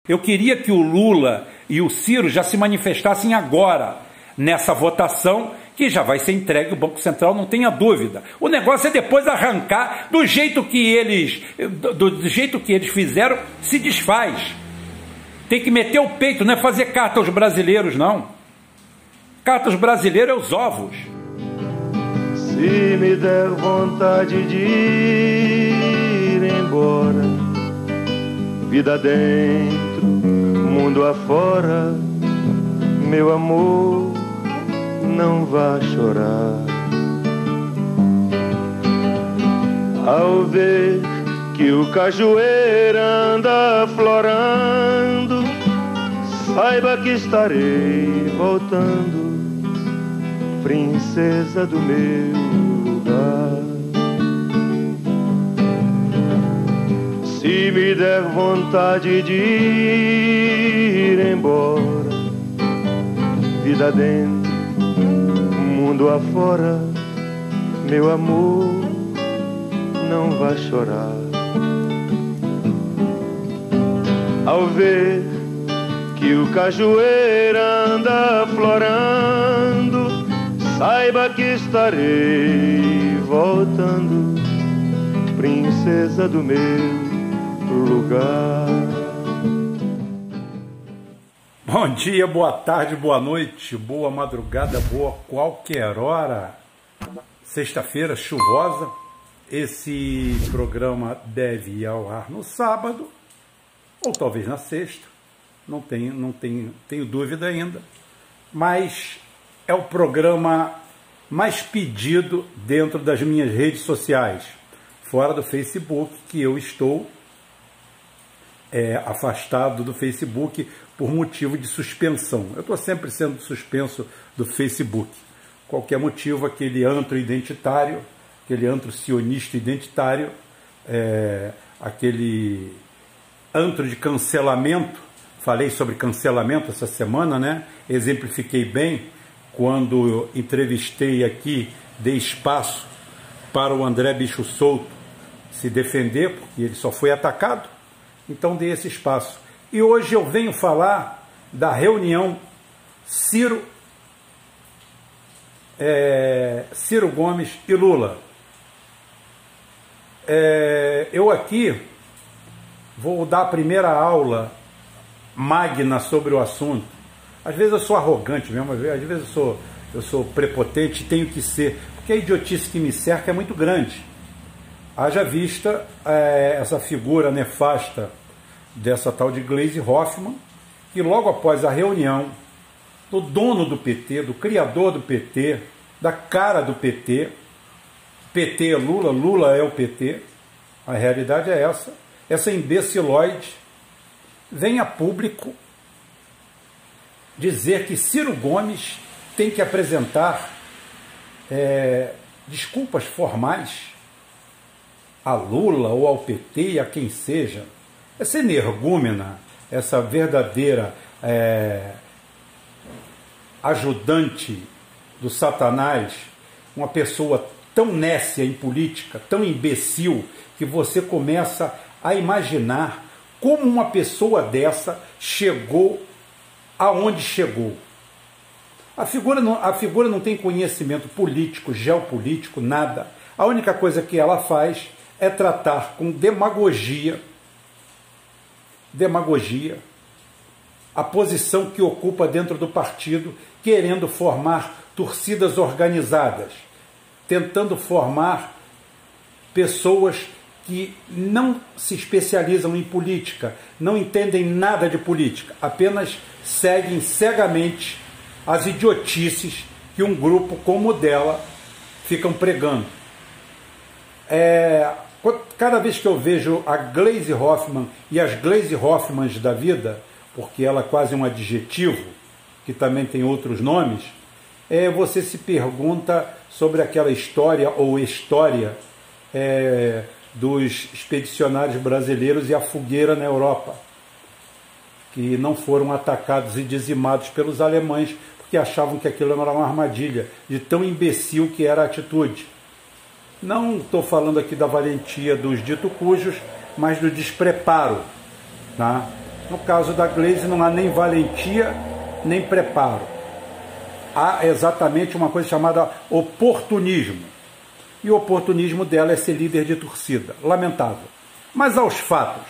Eu queria que o Lula e o Ciro já se manifestassem agora, nessa votação, que já vai ser entregue ao Banco Central, não tenha dúvida. O negócio é depois arrancar do jeito que eles fizeram, se desfaz. Tem que meter o peito, não é fazer carta aos brasileiros, não. Carta aos brasileiros é os ovos. Se me der vontade de ir embora, vida dentro, mundo afora, meu amor, não vá chorar. Ao ver que o cajueiro anda florando, saiba que estarei voltando, princesa do meu lugar. Se me der vontade de ir embora, vida dentro, mundo afora, meu amor, não vá chorar. Ao ver que o cajueiro anda florando, saiba que estarei voltando, princesa do meu lugar. Bom dia, boa tarde, boa noite, boa madrugada, boa qualquer hora. Sexta-feira chuvosa. Esse programa deve ir ao ar no sábado, ou talvez na sexta. Não tenho dúvida ainda. Mas é o programa mais pedido dentro das minhas redes sociais, fora do Facebook, que eu estou afastado do Facebook por motivo de suspensão. Eu estou sempre sendo suspenso do Facebook. Qualquer motivo, aquele antro identitário, aquele antro sionista identitário, aquele antro de cancelamento. Falei sobre cancelamento essa semana, né? Exemplifiquei bem quando entrevistei aqui, dei espaço para o André Bicho Solto se defender, porque ele só foi atacado. Então dei esse espaço. E hoje eu venho falar da reunião Ciro Gomes e Lula. Eu aqui vou dar a primeira aula magna sobre o assunto. Às vezes eu sou arrogante mesmo, às vezes eu sou prepotente, tenho que ser, porque a idiotice que me cerca é muito grande. Haja vista essa figura nefasta dessa tal de Gleisi Hoffmann, que logo após a reunião do dono do PT, do criador do PT, da cara do PT, PT é Lula, Lula é o PT, a realidade é essa imbecilóide vem a público dizer que Ciro Gomes tem que apresentar desculpas formais a Lula ou ao PT e a quem seja. Essa energúmena, essa verdadeira ajudante do Satanás, uma pessoa tão nécia em política, tão imbecil, que você começa a imaginar como uma pessoa dessa chegou aonde chegou. A figura não tem conhecimento político, geopolítico, nada. A única coisa que ela faz é tratar com demagogia a posição que ocupa dentro do partido, querendo formar torcidas organizadas, tentando formar pessoas que não se especializam em política, não entendem nada de política, apenas seguem cegamente as idiotices que um grupo como o dela ficam pregando. Cada vez que eu vejo a Gleisi Hoffmann e as Gleisi Hoffmanns da vida, porque ela é quase um adjetivo, que também tem outros nomes, você se pergunta sobre aquela história ou história dos expedicionários brasileiros e a fogueira na Europa, que não foram atacados e dizimados pelos alemães, porque achavam que aquilo era uma armadilha, de tão imbecil que era a atitude. Não estou falando aqui da valentia dos dito cujos, mas do despreparo, tá? No caso da Gleisi não há nem valentia, nem preparo. Há exatamente uma coisa chamada oportunismo. E o oportunismo dela é ser líder de torcida. Lamentável. Mas aos fatos.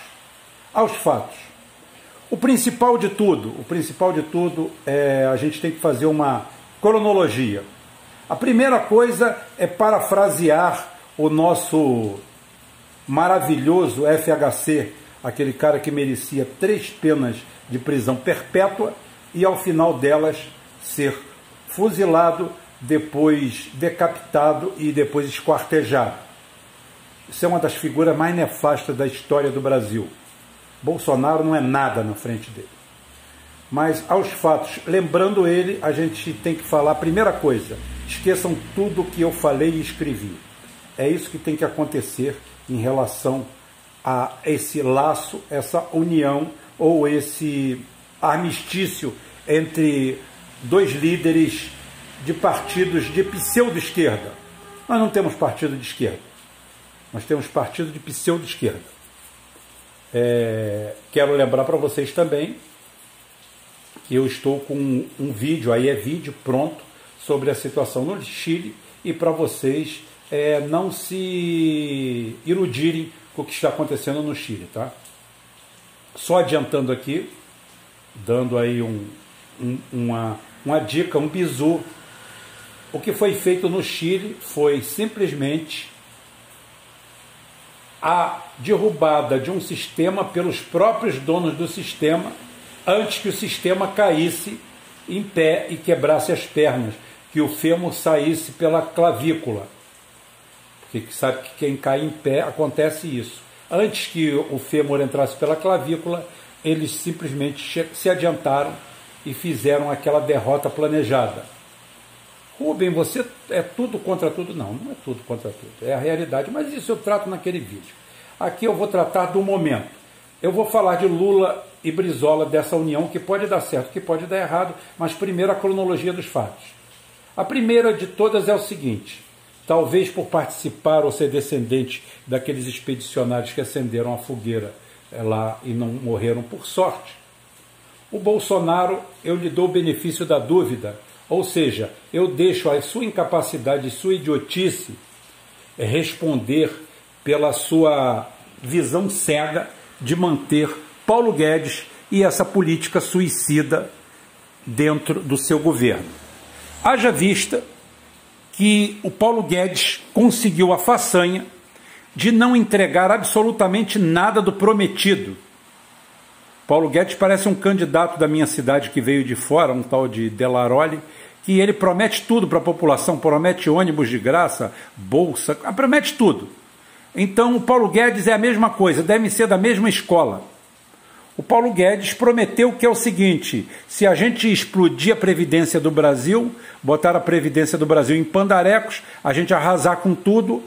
Aos fatos. O principal de tudo é a gente tem que fazer uma cronologia. A primeira coisa é parafrasear o nosso maravilhoso FHC, aquele cara que merecia 3 penas de prisão perpétua e ao final delas ser fuzilado, depois decapitado e depois esquartejado. Isso é uma das figuras mais nefastas da história do Brasil. Bolsonaro não é nada na frente dele. Mas aos fatos, lembrando ele, a gente tem que falar, primeira coisa, esqueçam tudo que eu falei e escrevi. É isso que tem que acontecer em relação a esse laço, essa união ou esse armistício entre 2 líderes de partidos de pseudo-esquerda. Nós não temos partido de esquerda, nós temos partido de pseudo-esquerda. Quero lembrar para vocês também que eu estou com um vídeo, aí é vídeo pronto, sobre a situação no Chile, e para vocês não se iludirem com o que está acontecendo no Chile, tá? Só adiantando aqui, dando aí uma dica, um bizu. O que foi feito no Chile foi simplesmente a derrubada de um sistema pelos próprios donos do sistema, antes que o sistema caísse em pé e quebrasse as pernas, que o fêmur saísse pela clavícula. Porque sabe que quem cai em pé acontece isso. Antes que o fêmur entrasse pela clavícula, eles simplesmente se adiantaram e fizeram aquela derrota planejada. Rubem, você é tudo contra tudo? Não, não é tudo contra tudo, é a realidade, mas isso eu trato naquele vídeo. Aqui eu vou tratar do momento. Eu vou falar de Lula e Brizola, dessa união, que pode dar certo, que pode dar errado, mas primeiro a cronologia dos fatos. A primeira de todas é o seguinte: talvez por participar ou ser descendente daqueles expedicionários que acenderam a fogueira lá e não morreram por sorte, o Bolsonaro, eu lhe dou o benefício da dúvida, ou seja, eu deixo a sua incapacidade, sua idiotice responder pela sua visão cega de manter Paulo Guedes e essa política suicida dentro do seu governo. Haja vista que o Paulo Guedes conseguiu a façanha de não entregar absolutamente nada do prometido. Paulo Guedes parece um candidato da minha cidade que veio de fora, um tal de Delaroli, que ele promete tudo para a população, promete ônibus de graça, bolsa, promete tudo. Então o Paulo Guedes é a mesma coisa, deve ser da mesma escola. O Paulo Guedes prometeu que é o seguinte: se a gente explodir a Previdência do Brasil, botar a Previdência do Brasil em pandarecos, a gente arrasar com tudo,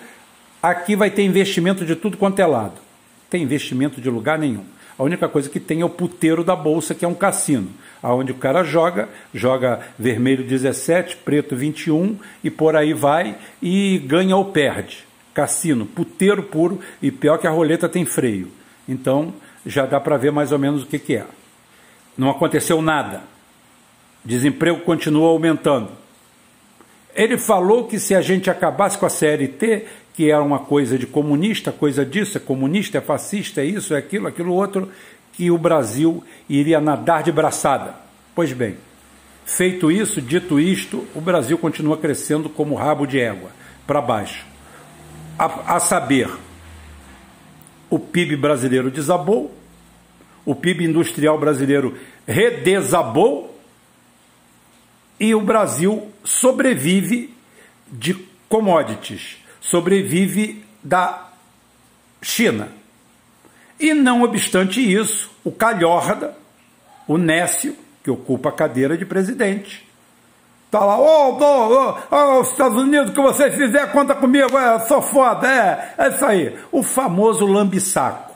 aqui vai ter investimento de tudo quanto é lado. Não tem investimento de lugar nenhum. A única coisa que tem é o puteiro da Bolsa, que é um cassino, onde o cara joga vermelho 17, preto 21, e por aí vai, e ganha ou perde. Cassino, puteiro puro, e pior que a roleta tem freio. Então já dá para ver mais ou menos o que é. Não aconteceu nada. Desemprego continua aumentando. Ele falou que se a gente acabasse com a CLT, que era uma coisa de comunista, coisa disso, é comunista, é fascista, é isso, é aquilo, aquilo outro, que o Brasil iria nadar de braçada. Pois bem, feito isso, dito isto, o Brasil continua crescendo como rabo de égua, para baixo. A saber, o PIB brasileiro desabou, o PIB industrial brasileiro redesabou, e o Brasil sobrevive de commodities, sobrevive da China. E não obstante isso, o calhorda, o nécio, que ocupa a cadeira de presidente, está lá, os Estados Unidos, o que vocês fizerem, conta comigo, sou foda, é isso aí. O famoso lambisaco.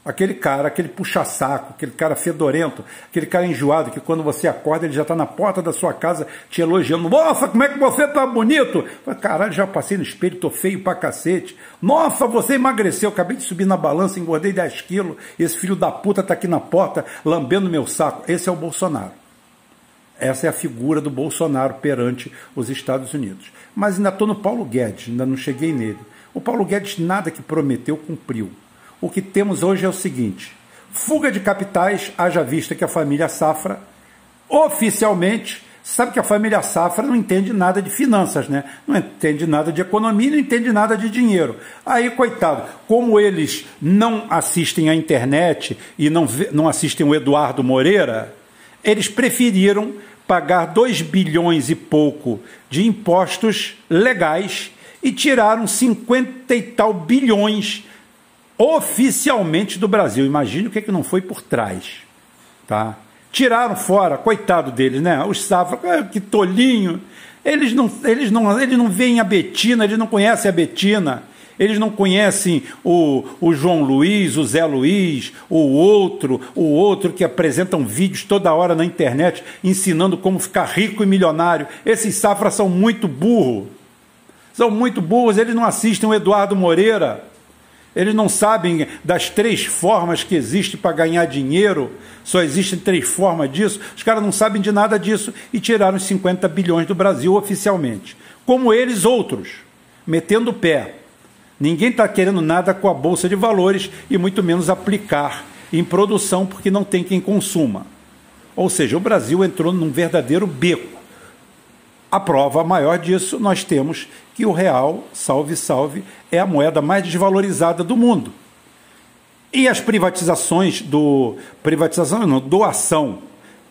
Aquele cara, aquele puxa-saco, aquele cara fedorento, aquele cara enjoado, que quando você acorda ele já está na porta da sua casa te elogiando. Nossa, como é que você tá bonito? Caralho, já passei no espelho, tô feio pra cacete. Nossa, você emagreceu, acabei de subir na balança, engordei 10 quilos, esse filho da puta tá aqui na porta lambendo meu saco. Esse é o Bolsonaro. Essa é a figura do Bolsonaro perante os Estados Unidos. Mas ainda estou no Paulo Guedes, ainda não cheguei nele. O Paulo Guedes nada que prometeu cumpriu. O que temos hoje é o seguinte: fuga de capitais, haja vista que a família Safra, oficialmente, sabe que a família Safra não entende nada de finanças, né? Não entende nada de economia, não entende nada de dinheiro. Aí, coitado, como eles não assistem à internet e não assistem o Eduardo Moreira, eles preferiram pagar 2 bilhões e pouco de impostos legais e tiraram 50 e tal bilhões oficialmente do Brasil. Imagine o que não foi por trás, tá? Tiraram fora, coitado deles, né? Os Safra, que tolinho. Eles não veem a Betina, eles não conhecem a Betina, eles não conhecem o João Luiz, o Zé Luiz, o outro que apresentam vídeos toda hora na internet ensinando como ficar rico e milionário. Esses Safra são muito burros. São muito burros, eles não assistem o Eduardo Moreira. Eles não sabem das 3 formas que existem para ganhar dinheiro. Só existem 3 formas disso. Os caras não sabem de nada disso e tiraram os 50 bilhões do Brasil oficialmente. Como eles, outros, metendo o pé. Ninguém está querendo nada com a Bolsa de Valores e muito menos aplicar em produção porque não tem quem consuma. Ou seja, o Brasil entrou num verdadeiro beco. A prova maior disso, nós temos que o real, salve, salve, é a moeda mais desvalorizada do mundo. E as privatizações doação,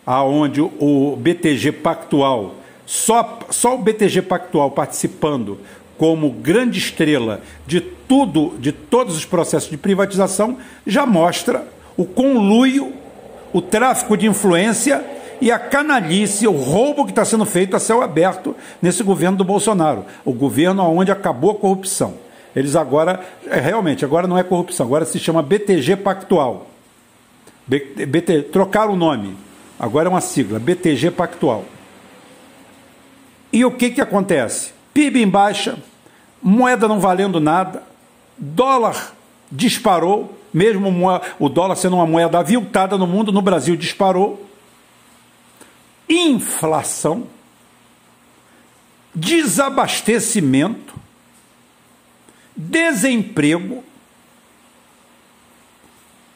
aonde o BTG Pactual, só o BTG Pactual participando como grande estrela de todos os processos de privatização, já mostra o conluio, o tráfico de influência e a canalice, o roubo que está sendo feito a céu aberto nesse governo do Bolsonaro. O governo onde acabou a corrupção. Eles agora, realmente, agora não é corrupção, agora se chama BTG Pactual. Trocaram o nome, agora é uma sigla, BTG Pactual. E o que acontece? PIB em baixa, moeda não valendo nada, dólar disparou, mesmo o dólar sendo uma moeda aviltada no mundo, no Brasil disparou. Inflação, desabastecimento, desemprego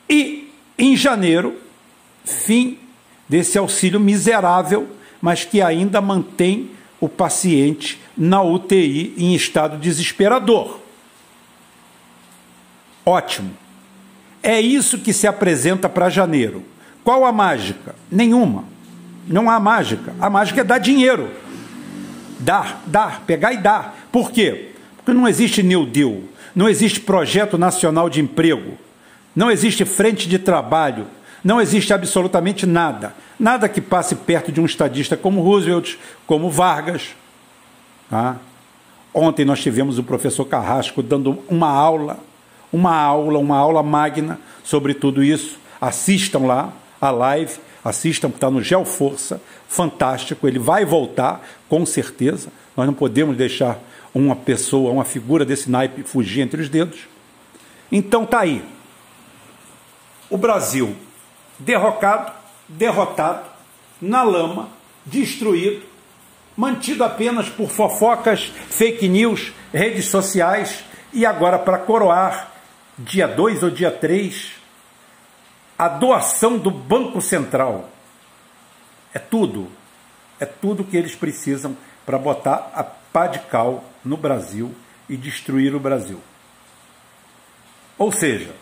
e, em janeiro, fim desse auxílio miserável, mas que ainda mantém o paciente na UTI em estado desesperador. Ótimo. É isso que se apresenta para janeiro. Qual a mágica? Nenhuma. Não há mágica. A mágica é dar dinheiro. Dar, pegar e dar. Por quê? Porque não existe New Deal, não existe projeto nacional de emprego, não existe frente de trabalho, não existe absolutamente nada. Nada que passe perto de um estadista como Roosevelt, como Vargas. Tá? Ontem nós tivemos o professor Carrasco dando uma aula magna sobre tudo isso. Assistam lá a live. Assistam, está no Geoforça, fantástico, ele vai voltar, com certeza. Nós não podemos deixar uma pessoa, uma figura desse naipe fugir entre os dedos. Então está aí. O Brasil derrotado, na lama, destruído, mantido apenas por fofocas, fake news, redes sociais, e agora, para coroar, dia 2 ou dia 3, a doação do Banco Central. É tudo que eles precisam para botar a pá de cal no Brasil e destruir o Brasil. Ou seja,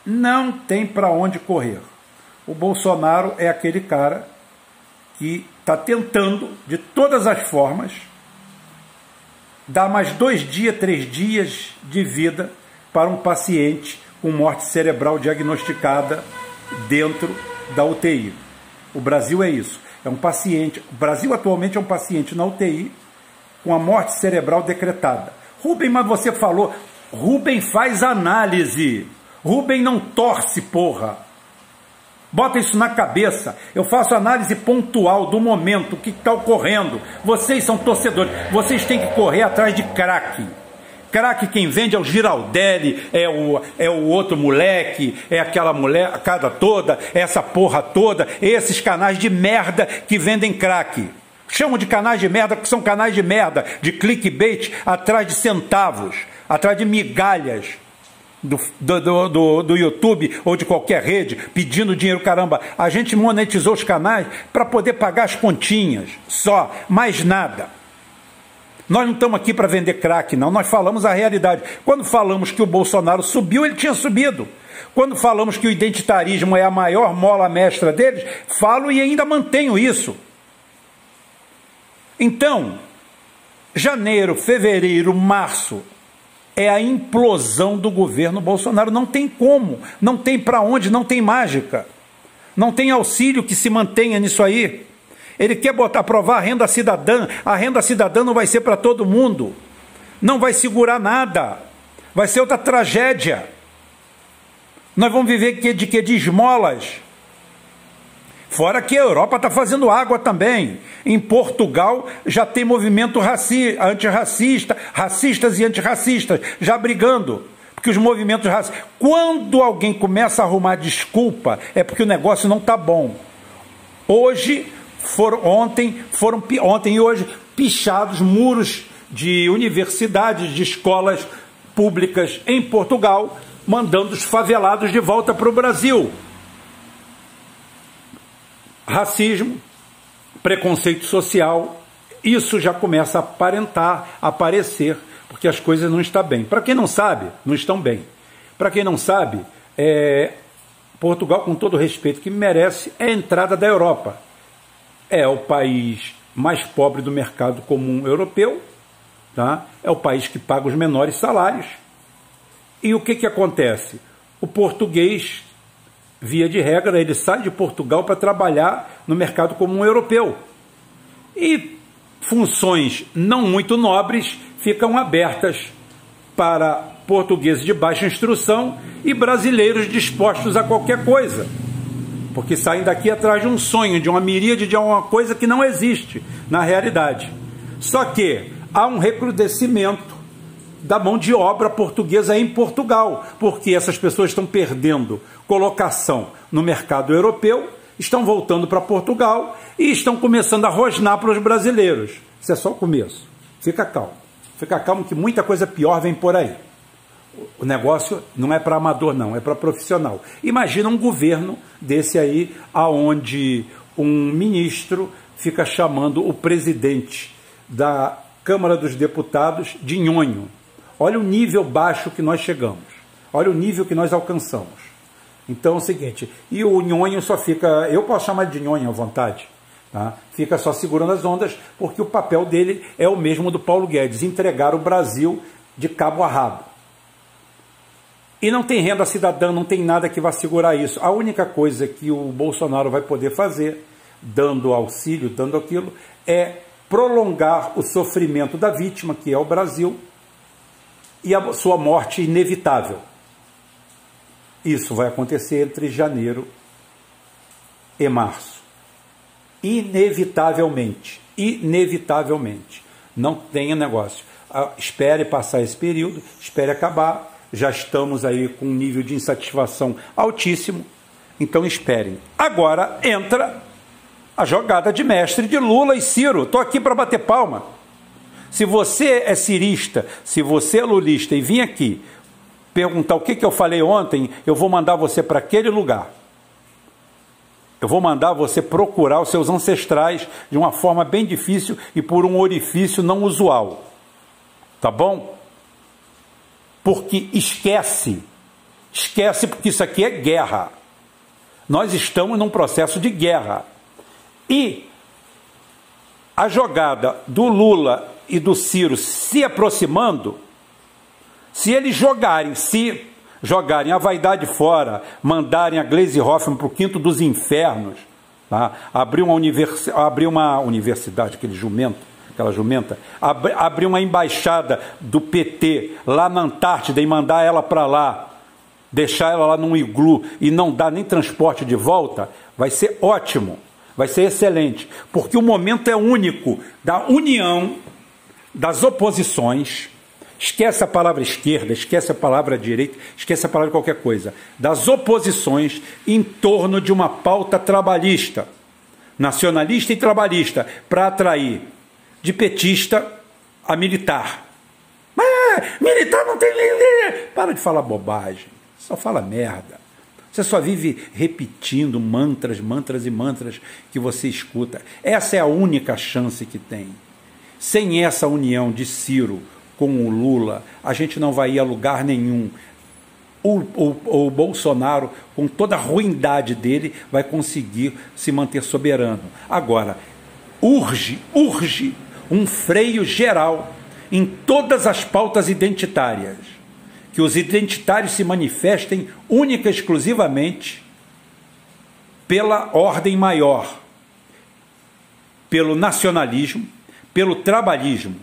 não tem para onde correr. O Bolsonaro é aquele cara que está tentando, de todas as formas, dar mais 2 dias, 3 dias de vida para um paciente com morte cerebral diagnosticada dentro da UTI. O Brasil é isso. É um paciente. O Brasil atualmente é um paciente na UTI com a morte cerebral decretada. Rubem, mas você falou. Rubem faz análise. Rubem não torce, porra. Bota isso na cabeça. Eu faço análise pontual do momento, o que está ocorrendo. Vocês são torcedores. Vocês têm que correr atrás de craque. Craque quem vende é o Giraldelli, é o outro moleque, é aquela molecada toda, essa porra toda, esses canais de merda que vendem craque. Chamam de canais de merda porque são canais de merda, de clickbait, atrás de centavos, atrás de migalhas do YouTube ou de qualquer rede, pedindo dinheiro, caramba. A gente monetizou os canais para poder pagar as continhas, só, mais nada. Nós não estamos aqui para vender crack, não. Nós falamos a realidade. Quando falamos que o Bolsonaro subiu, ele tinha subido. Quando falamos que o identitarismo é a maior mola mestra deles, falo e ainda mantenho isso. Então, janeiro, fevereiro, março, é a implosão do governo Bolsonaro. Não tem como, não tem para onde, não tem mágica. Não tem auxílio que se mantenha nisso aí. Ele quer aprovar a renda cidadã não vai ser para todo mundo, não vai segurar nada, vai ser outra tragédia. Nós vamos viver de esmolas. Fora que a Europa está fazendo água também. Em Portugal já tem movimento antirracista, racistas e antirracistas já brigando, porque os movimentos racistas, quando alguém começa a arrumar desculpa, é porque o negócio não está bom. Ontem e hoje, pichados muros de universidades, de escolas públicas em Portugal, mandando os favelados de volta para o Brasil. Racismo, preconceito social, isso já começa a aparecer, porque as coisas não estão bem. Para quem não sabe, não estão bem. Para quem não sabe, Portugal, com todo o respeito que merece, é a entrada da Europa. É o país mais pobre do mercado comum europeu, tá? É o país que paga os menores salários. E o que acontece? O português, via de regra, ele sai de Portugal para trabalhar no mercado comum europeu. E funções não muito nobres ficam abertas para portugueses de baixa instrução e brasileiros dispostos a qualquer coisa. Porque saem daqui atrás de um sonho, de uma miríade, de alguma coisa que não existe na realidade. Só que há um recrudescimento da mão de obra portuguesa em Portugal, porque essas pessoas estão perdendo colocação no mercado europeu, estão voltando para Portugal e estão começando a rosnar para os brasileiros. Isso é só o começo. Fica calmo que muita coisa pior vem por aí. O negócio não é para amador, não, é para profissional. Imagina um governo desse aí, aonde um ministro fica chamando o presidente da Câmara dos Deputados de nhonho. Olha o nível baixo que nós chegamos. Olha o nível que nós alcançamos. Então é o seguinte, e o nhonho só fica, eu posso chamar de nhonho à vontade, tá? Fica só segurando as ondas, porque o papel dele é o mesmo do Paulo Guedes, entregar o Brasil de cabo a rabo. E não tem renda cidadã, não tem nada que vá segurar isso. A única coisa que o Bolsonaro vai poder fazer, dando auxílio, dando aquilo, é prolongar o sofrimento da vítima, que é o Brasil, e a sua morte inevitável. Isso vai acontecer entre janeiro e março. Inevitavelmente. Inevitavelmente. Não tenha negócio. Espere passar esse período, espere acabar. Já estamos aí com um nível de insatisfação altíssimo, então esperem. Agora entra a jogada de mestre de Lula e Ciro. Estou aqui para bater palma. Se você é cirista, se você é lulista e vir aqui perguntar o que eu falei ontem, eu vou mandar você para aquele lugar. Eu vou mandar você procurar os seus ancestrais de uma forma bem difícil e por um orifício não usual. Tá bom? Porque esquece porque isso aqui é guerra. Nós estamos num processo de guerra. E a jogada do Lula e do Ciro se aproximando, se eles jogarem a vaidade fora, mandarem a Gleisi Hoffmann para o quinto dos infernos, tá? abrir uma universidade, aquela jumenta, abrir uma embaixada do PT lá na Antártida e mandar ela para lá, deixar ela lá num iglu e não dar nem transporte de volta, vai ser ótimo, vai ser excelente, porque o momento é único da união das oposições. Esquece a palavra esquerda, esquece a palavra direita, esquece a palavra qualquer coisa. Das oposições em torno de uma pauta trabalhista, nacionalista e trabalhista, para atrair de petista a militar. Mas militar não tem... Para de falar bobagem, só fala merda. Você só vive repetindo mantras, mantras e mantras que você escuta. Essa é a única chance que tem. Sem essa união de Ciro com o Lula, a gente não vai ir a lugar nenhum. O Bolsonaro, com toda a ruindade dele, vai conseguir se manter soberano. Agora, urge um freio geral em todas as pautas identitárias. Que os identitários se manifestem única e exclusivamente pela ordem maior, pelo nacionalismo, pelo trabalhismo.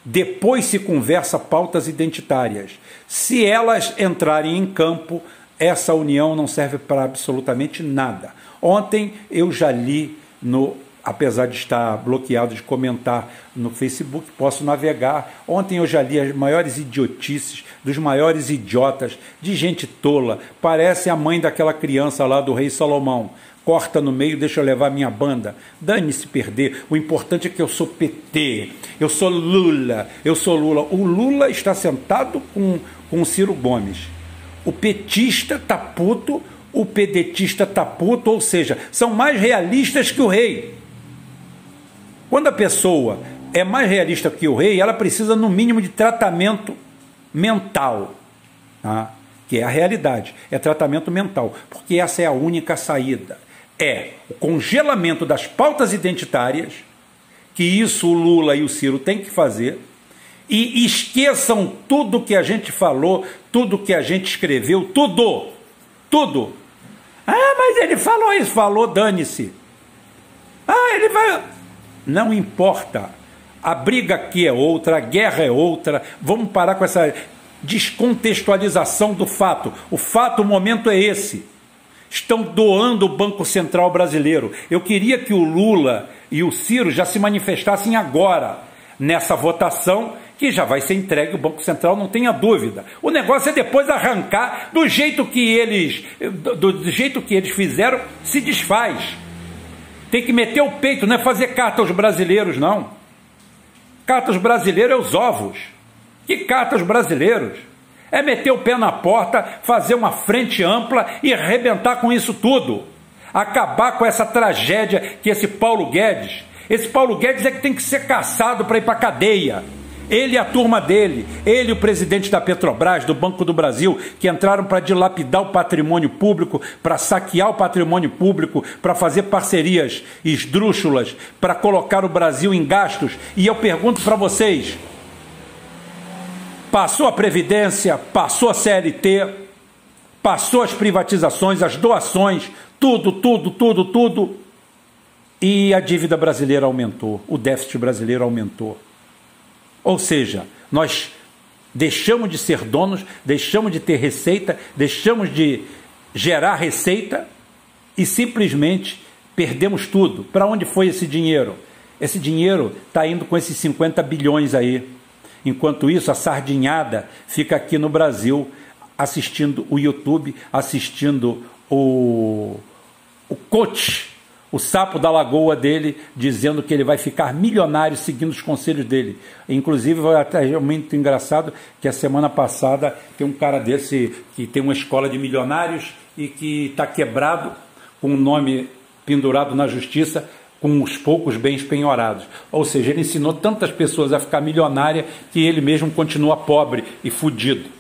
Depois se conversa pautas identitárias. Se elas entrarem em campo, essa união não serve para absolutamente nada. Ontem eu já li, apesar de estar bloqueado de comentar no Facebook, posso navegar. Ontem eu já li as maiores idiotices, dos maiores idiotas, de gente tola. Parece a mãe daquela criança lá do rei Salomão. Corta no meio, deixa eu levar minha banda. Dane-se perder. O importante é que eu sou PT, eu sou Lula, eu sou Lula. O Lula está sentado com o Ciro Gomes. O petista está puto, o pedetista está puto, ou seja, são mais realistas que o rei. Quando a pessoa é mais realista que o rei, ela precisa no mínimo de tratamento mental, tá? Que é a realidade, é tratamento mental, porque essa é a única saída. É o congelamento das pautas identitárias, que isso o Lula e o Ciro têm que fazer, e esqueçam tudo que a gente falou, tudo que a gente escreveu, tudo. Ah, mas ele falou isso, falou, dane-se. Ah, ele vai... Não importa, a briga aqui é outra, a guerra é outra, vamos parar com essa descontextualização do fato. O fato, o momento é esse. Estão doando o Banco Central brasileiro. Eu queria que o Lula e o Ciro já se manifestassem agora, nessa votação, que já vai ser entregue o Banco Central, não tenha dúvida. O negócio é depois arrancar do jeito que eles fizeram, se desfaz. Tem que meter o peito, não é fazer carta aos brasileiros, não. Carta aos brasileiros é os ovos. Que carta aos brasileiros? É meter o pé na porta, fazer uma frente ampla e arrebentar com isso tudo. Acabar com essa tragédia que esse Paulo Guedes é que tem que ser caçado para ir para a cadeia. Ele e a turma dele, ele e o presidente da Petrobras, do Banco do Brasil, que entraram para dilapidar o patrimônio público, para saquear o patrimônio público, para fazer parcerias esdrúxulas, para colocar o Brasil em gastos. E eu pergunto para vocês, passou a Previdência, passou a CLT, passou as privatizações, as doações, tudo, e a dívida brasileira aumentou, o déficit brasileiro aumentou. Ou seja, nós deixamos de ser donos, deixamos de ter receita, deixamos de gerar receita e simplesmente perdemos tudo. Para onde foi esse dinheiro? Esse dinheiro está indo com esses 50 bilhões aí. Enquanto isso, a sardinhada fica aqui no Brasil assistindo o YouTube, assistindo o coach, o sapo da lagoa dele, dizendo que ele vai ficar milionário seguindo os conselhos dele. Inclusive, foi até muito engraçado que a semana passada tem um cara desse que tem uma escola de milionários e que está quebrado, com o nome pendurado na justiça, com os poucos bens penhorados. Ou seja, ele ensinou tantas pessoas a ficar milionária que ele mesmo continua pobre e fudido.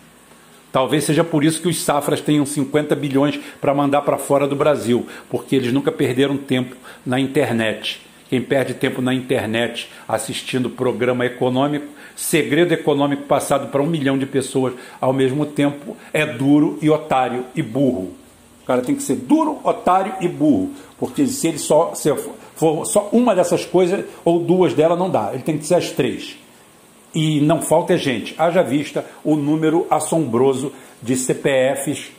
Talvez seja por isso que os safras tenham 50 bilhões para mandar para fora do Brasil, porque eles nunca perderam tempo na internet. Quem perde tempo na internet assistindo programa econômico, segredo econômico passado para 1 milhão de pessoas ao mesmo tempo, é duro e otário e burro. O cara tem que ser duro, otário e burro, porque se ele for só uma dessas coisas ou duas delas não dá, ele tem que ser as três. E não falta gente, haja vista o número assombroso de CPFs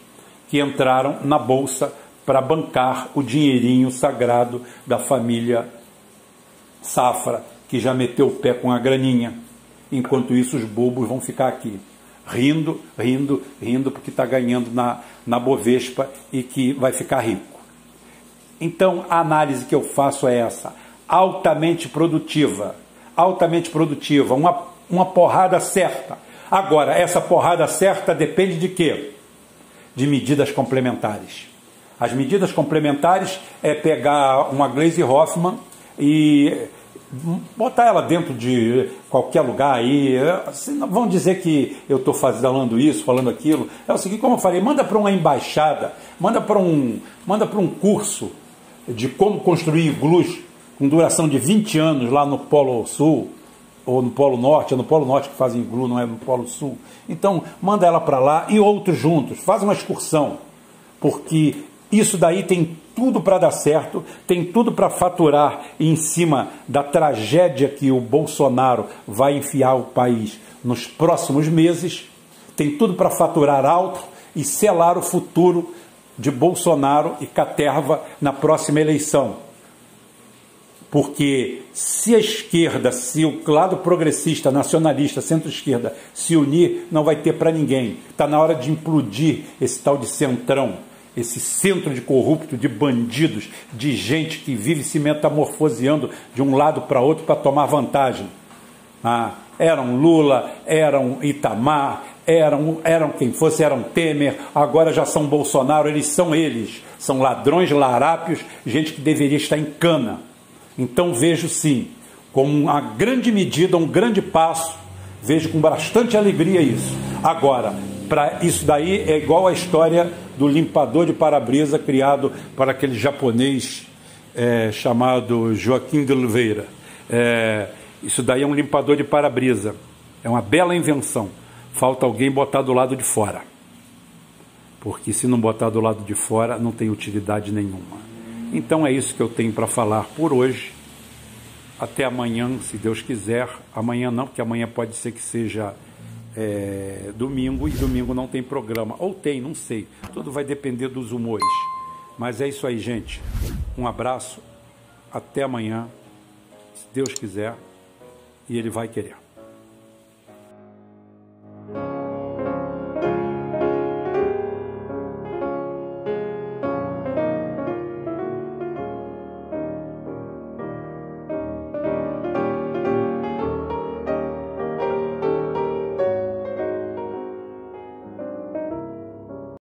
que entraram na bolsa para bancar o dinheirinho sagrado da família Safra, que já meteu o pé com a graninha. Enquanto isso, os bobos vão ficar aqui, rindo, porque está ganhando na Bovespa e que vai ficar rico. Então, a análise que eu faço é essa, altamente produtiva, uma porrada certa. Agora, essa porrada certa depende de quê? De medidas complementares. As medidas complementares é pegar uma Gleisi Hoffmann e botar ela dentro de qualquer lugar aí. Não vão dizer que eu estou falando isso, falando aquilo. É o seguinte, como eu falei, manda para uma embaixada, manda para um curso de como construir iglus com duração de 20 anos lá no Polo Sul, ou no Polo Norte, é no Polo Norte que fazem iglu, não é no Polo Sul. Então, manda ela para lá e outros juntos, faz uma excursão, porque isso daí tem tudo para dar certo, tem tudo para faturar em cima da tragédia que o Bolsonaro vai enfiar o país nos próximos meses, tem tudo para faturar alto e selar o futuro de Bolsonaro e caterva na próxima eleição. Porque se a esquerda, se o lado progressista, nacionalista, centro-esquerda se unir, não vai ter para ninguém. Está na hora de implodir esse tal de centrão, esse centro de corrupto, de bandidos, de gente que vive se metamorfoseando de um lado para outro para tomar vantagem. Eram Lula, eram Itamar, eram quem fosse, eram Temer, agora já são Bolsonaro, eles, são ladrões, larápios, gente que deveria estar em cana. Então vejo sim, como uma grande medida, um grande passo, vejo com bastante alegria isso. Agora, para isso daí é igual a história do limpador de para-brisa criado para aquele japonês chamado Joaquim de Oliveira. Isso daí é um limpador de para-brisa, é uma bela invenção. Falta alguém botar do lado de fora, porque se não botar do lado de fora não tem utilidade nenhuma. Então é isso que eu tenho para falar por hoje. Até amanhã, se Deus quiser. Amanhã não, porque amanhã pode ser que seja domingo, e domingo não tem programa. Ou tem, não sei. Tudo vai depender dos humores. Mas é isso aí, gente. Um abraço. Até amanhã, se Deus quiser. E Ele vai querer.